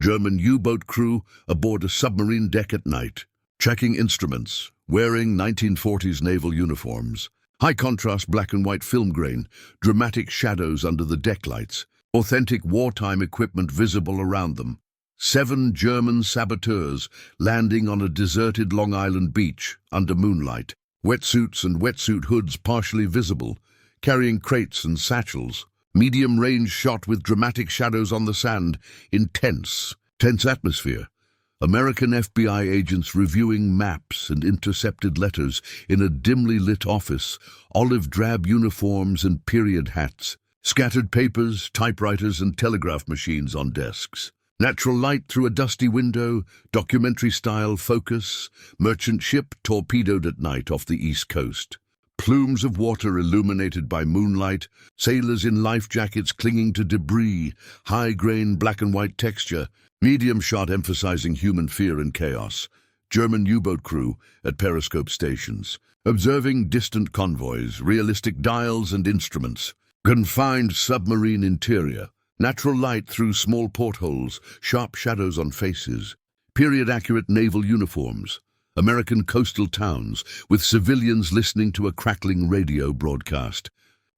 German U-boat crew aboard a submarine deck at night, checking instruments, wearing 1940s naval uniforms. High-contrast black and white film grain, dramatic shadows under the deck lights, authentic wartime equipment visible around them. 7 German saboteurs landing on a deserted Long Island beach under moonlight, wetsuits and wetsuit hoods partially visible, carrying crates and satchels. Medium-range shot with dramatic shadows on the sand, tense atmosphere. American FBI agents reviewing maps and intercepted letters in a dimly lit office, olive drab uniforms and period hats, scattered papers, typewriters and telegraph machines on desks. Natural light through a dusty window, documentary-style focus, merchant ship torpedoed at night off the East Coast. Plumes of water illuminated by moonlight, sailors in life jackets clinging to debris, high-grain black and white texture, medium shot emphasizing human fear and chaos. German U-boat crew at periscope stations, observing distant convoys, realistic dials and instruments. Confined submarine interior, natural light through small portholes, sharp shadows on faces. Period-accurate naval uniforms. American coastal towns with civilians listening to a crackling radio broadcast.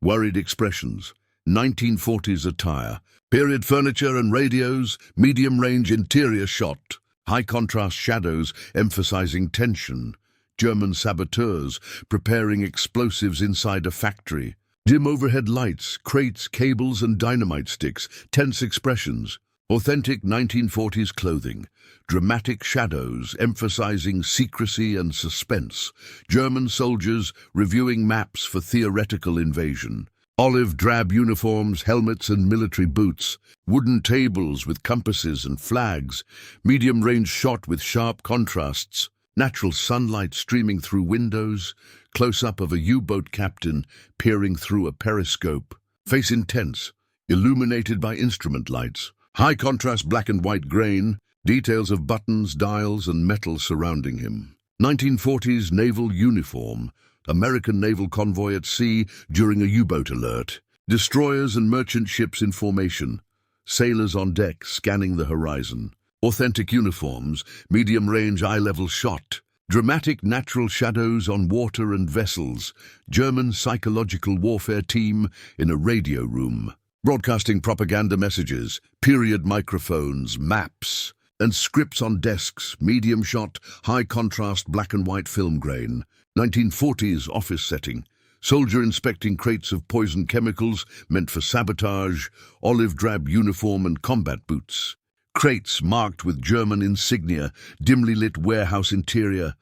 Worried expressions. 1940s attire. Period furniture and radios, medium-range interior shot. High-contrast shadows emphasizing tension. German saboteurs preparing explosives inside a factory. Dim overhead lights, crates, cables and dynamite sticks. Tense expressions. Authentic 1940s clothing. Dramatic shadows emphasizing secrecy and suspense. German soldiers reviewing maps for theoretical invasion. Olive drab uniforms, helmets and military boots. Wooden tables with compasses and flags. Medium-range shot with sharp contrasts. Natural sunlight streaming through windows. Close-up of a U-boat captain peering through a periscope. Face intense, illuminated by instrument lights. High-contrast black and white grain. Details of buttons, dials and metal surrounding him. 1940s naval uniform. American naval convoy at sea during a U-boat alert. Destroyers and merchant ships in formation. Sailors on deck scanning the horizon. Authentic uniforms, medium-range eye-level shot. Dramatic natural shadows on water and vessels. German psychological warfare team in a radio room. Broadcasting propaganda messages, period microphones, maps, and scripts on desks, medium shot, high-contrast black and white film grain. 1940s office setting. Soldier inspecting crates of poison chemicals meant for sabotage, olive drab uniform and combat boots. Crates marked with German insignia, dimly lit warehouse interior.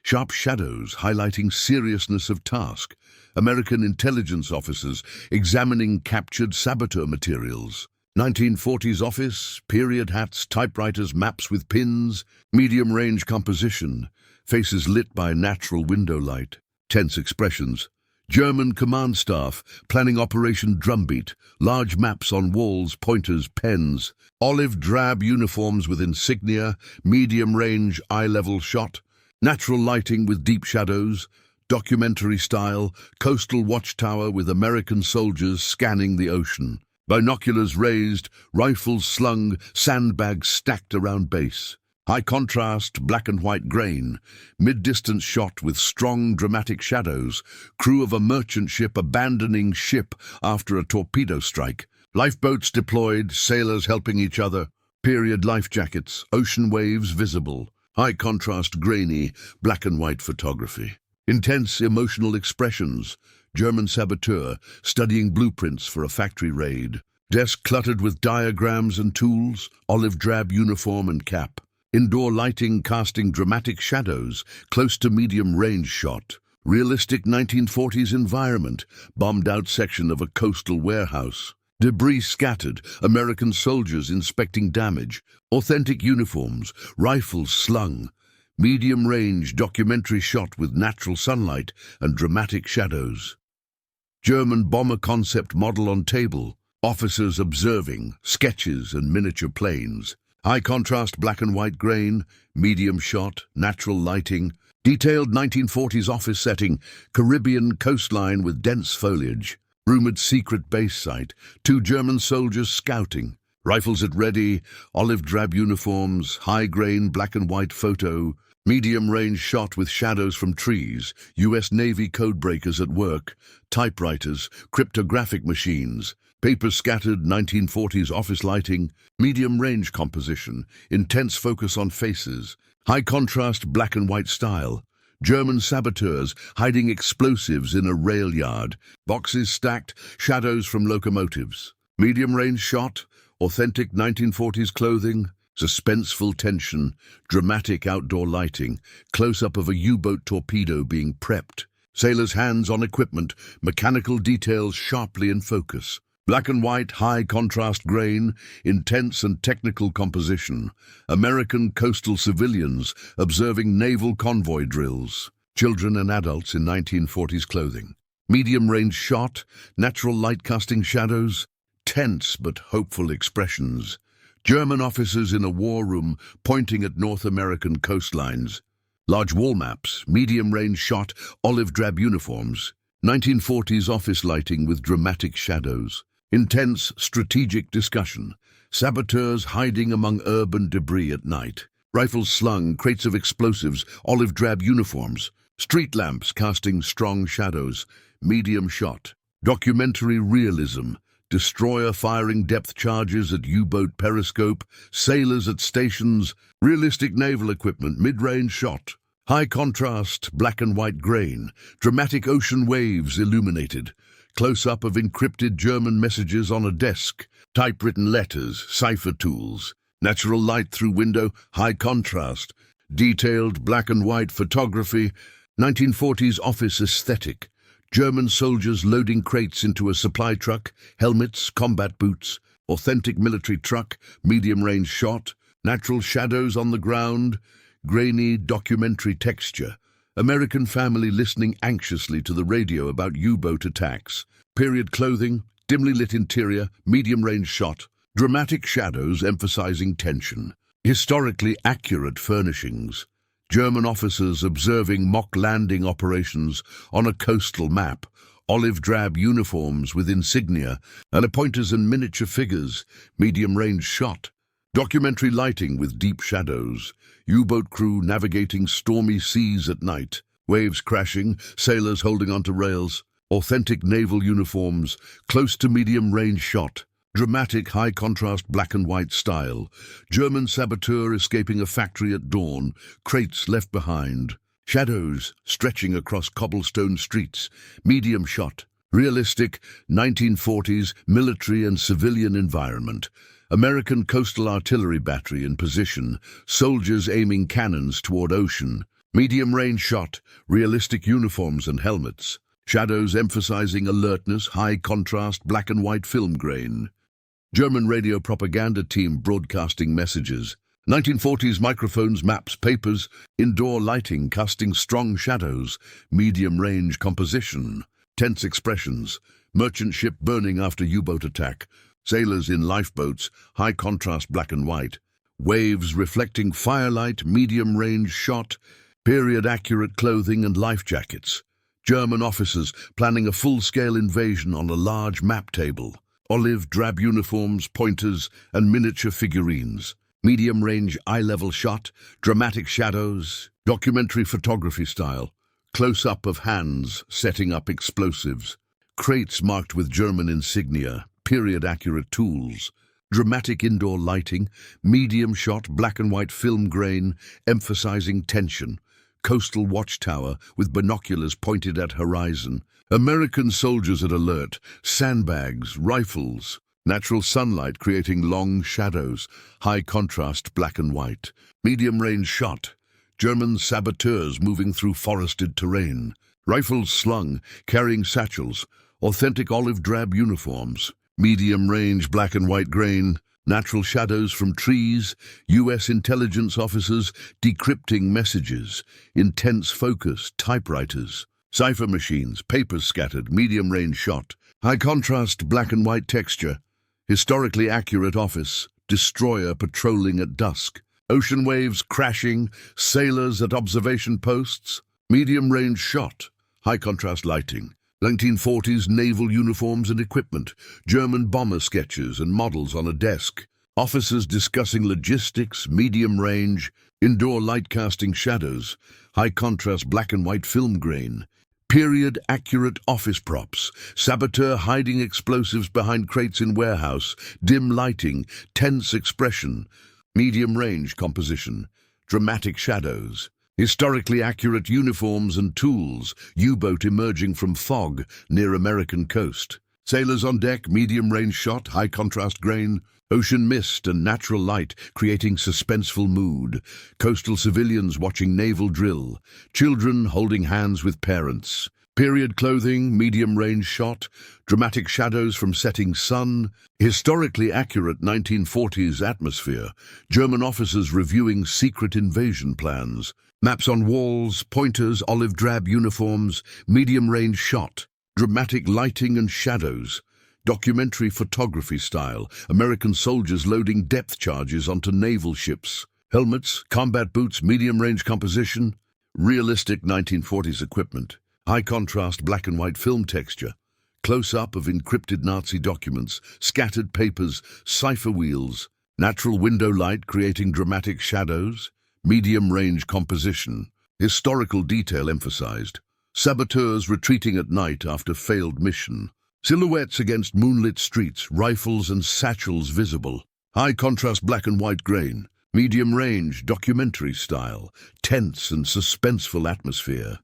Sharp shadows highlighting seriousness of task. American intelligence officers examining captured saboteur materials. 1940s office, period hats, typewriters, maps with pins, medium-range composition, faces lit by natural window light. Tense expressions. German command staff planning Operation Drumbeat, large maps on walls, pointers, pens. Olive drab uniforms with insignia, medium-range eye-level shot. Natural lighting with deep shadows. Documentary style, coastal watchtower with American soldiers scanning the ocean. Binoculars raised, rifles slung, sandbags stacked around base. High contrast, black and white grain, mid-distance shot with strong dramatic shadows, crew of a merchant ship abandoning ship after a torpedo strike. Lifeboats deployed, sailors helping each other. Period life jackets, ocean waves visible. High contrast, grainy, black and white photography. Intense emotional expressions. German saboteur studying blueprints for a factory raid. Desk cluttered with diagrams and tools, olive drab uniform and cap. Indoor lighting casting dramatic shadows, close to medium range shot. Realistic 1940s environment, bombed out section of a coastal warehouse. Debris scattered, American soldiers inspecting damage. Authentic uniforms, rifles slung. Medium range documentary shot with natural sunlight and dramatic shadows. German bomber concept model on table. Officers observing, sketches and miniature planes. High contrast black and white grain, medium shot, natural lighting. Detailed 1940s office setting, Caribbean coastline with dense foliage. Rumored secret base site, 2 German soldiers scouting. Rifles at ready, olive drab uniforms, high-grain black and white photo, medium-range shot with shadows from trees, U.S. Navy codebreakers at work, typewriters, cryptographic machines, papers scattered, 1940s office lighting, medium-range composition, intense focus on faces, high-contrast black and white style, German saboteurs hiding explosives in a rail yard, boxes stacked, shadows from locomotives, medium-range shot, authentic 1940s clothing, suspenseful tension, dramatic outdoor lighting, close-up of a U-boat torpedo being prepped, sailors' hands on equipment, mechanical details sharply in focus, black and white, high-contrast grain, intense and technical composition, American coastal civilians observing naval convoy drills, children and adults in 1940s clothing, medium-range shot, natural light-casting shadows, tense but hopeful expressions, German officers in a war room pointing at North American coastlines, large wall maps, medium-range shot, olive drab uniforms, 1940s office lighting with dramatic shadows, intense strategic discussion, saboteurs hiding among urban debris at night, rifles slung, crates of explosives, olive drab uniforms, street lamps casting strong shadows, medium shot, documentary realism, destroyer firing depth charges at U-boat periscope, sailors at stations, realistic naval equipment, mid-range shot, high contrast, black and white grain, dramatic ocean waves illuminated, close-up of encrypted German messages on a desk, typewritten letters, cipher tools, natural light through window, high contrast, detailed black and white photography, 1940s office aesthetic, German soldiers loading crates into a supply truck, helmets, combat boots, authentic military truck, medium-range shot, natural shadows on the ground, grainy documentary texture, American family listening anxiously to the radio about U-boat attacks, period clothing, dimly lit interior, medium-range shot, dramatic shadows emphasizing tension, historically accurate furnishings, German officers observing mock landing operations on a coastal map, olive drab uniforms with insignia, and pointers and miniature figures, medium-range shot, documentary lighting with deep shadows, U-boat crew navigating stormy seas at night, waves crashing, sailors holding onto rails, authentic naval uniforms, close to medium-range shot, dramatic high-contrast black and white style, German saboteur escaping a factory at dawn, crates left behind, shadows stretching across cobblestone streets, medium shot, realistic 1940s military and civilian environment, American coastal artillery battery in position, soldiers aiming cannons toward ocean, medium-range shot, realistic uniforms and helmets, shadows emphasizing alertness, high-contrast black and white film grain, German radio propaganda team broadcasting messages, 1940s microphones, maps, papers, indoor lighting casting strong shadows, medium-range composition, tense expressions, merchant ship burning after U-boat attack, sailors in lifeboats, high-contrast black and white, waves reflecting firelight, medium-range shot, period-accurate clothing and life jackets, German officers planning a full-scale invasion on a large map table, olive drab uniforms, pointers, and miniature figurines, medium-range eye-level shot, dramatic shadows, documentary photography style, close-up of hands setting up explosives, crates marked with German insignia, period-accurate tools, dramatic indoor lighting, medium shot, black and white film grain, emphasizing tension, coastal watchtower with binoculars pointed at horizon, American soldiers at alert, sandbags, rifles, natural sunlight creating long shadows, high contrast black and white, medium-range shot, German saboteurs moving through forested terrain, rifles slung, carrying satchels, authentic olive drab uniforms, medium-range black and white grain, natural shadows from trees, U.S. intelligence officers decrypting messages, intense focus, typewriters, cipher machines, papers scattered, medium-range shot, high-contrast black and white texture, historically accurate office, destroyer patrolling at dusk, ocean waves crashing, sailors at observation posts, medium-range shot, high-contrast lighting, 1940s naval uniforms and equipment, German bomber sketches and models on a desk, Officers discussing logistics, medium range, indoor light casting shadows, high contrast black and white film grain, period accurate office props, saboteur hiding explosives behind crates in warehouse, dim lighting, tense expression, medium range composition, dramatic shadows, historically accurate uniforms and tools, U-boat emerging from fog near American coast. Sailors on deck, medium-range shot, high-contrast grain, ocean mist and natural light creating suspenseful mood, coastal civilians watching naval drill, children holding hands with parents, period clothing, medium-range shot, dramatic shadows from setting sun, historically accurate 1940s atmosphere, German officers reviewing secret invasion plans, maps on walls, pointers, olive drab uniforms, medium-range shot, dramatic lighting and shadows, documentary photography style, American soldiers loading depth charges onto naval ships, helmets, combat boots, medium-range composition, realistic 1940s equipment, high-contrast black and white film texture, close-up of encrypted Nazi documents, scattered papers, cipher wheels, natural window light creating dramatic shadows, medium-range composition, historical detail emphasized, saboteurs retreating at night after failed mission, silhouettes against moonlit streets, rifles and satchels visible, high-contrast black and white grain, medium-range documentary style, tense and suspenseful atmosphere.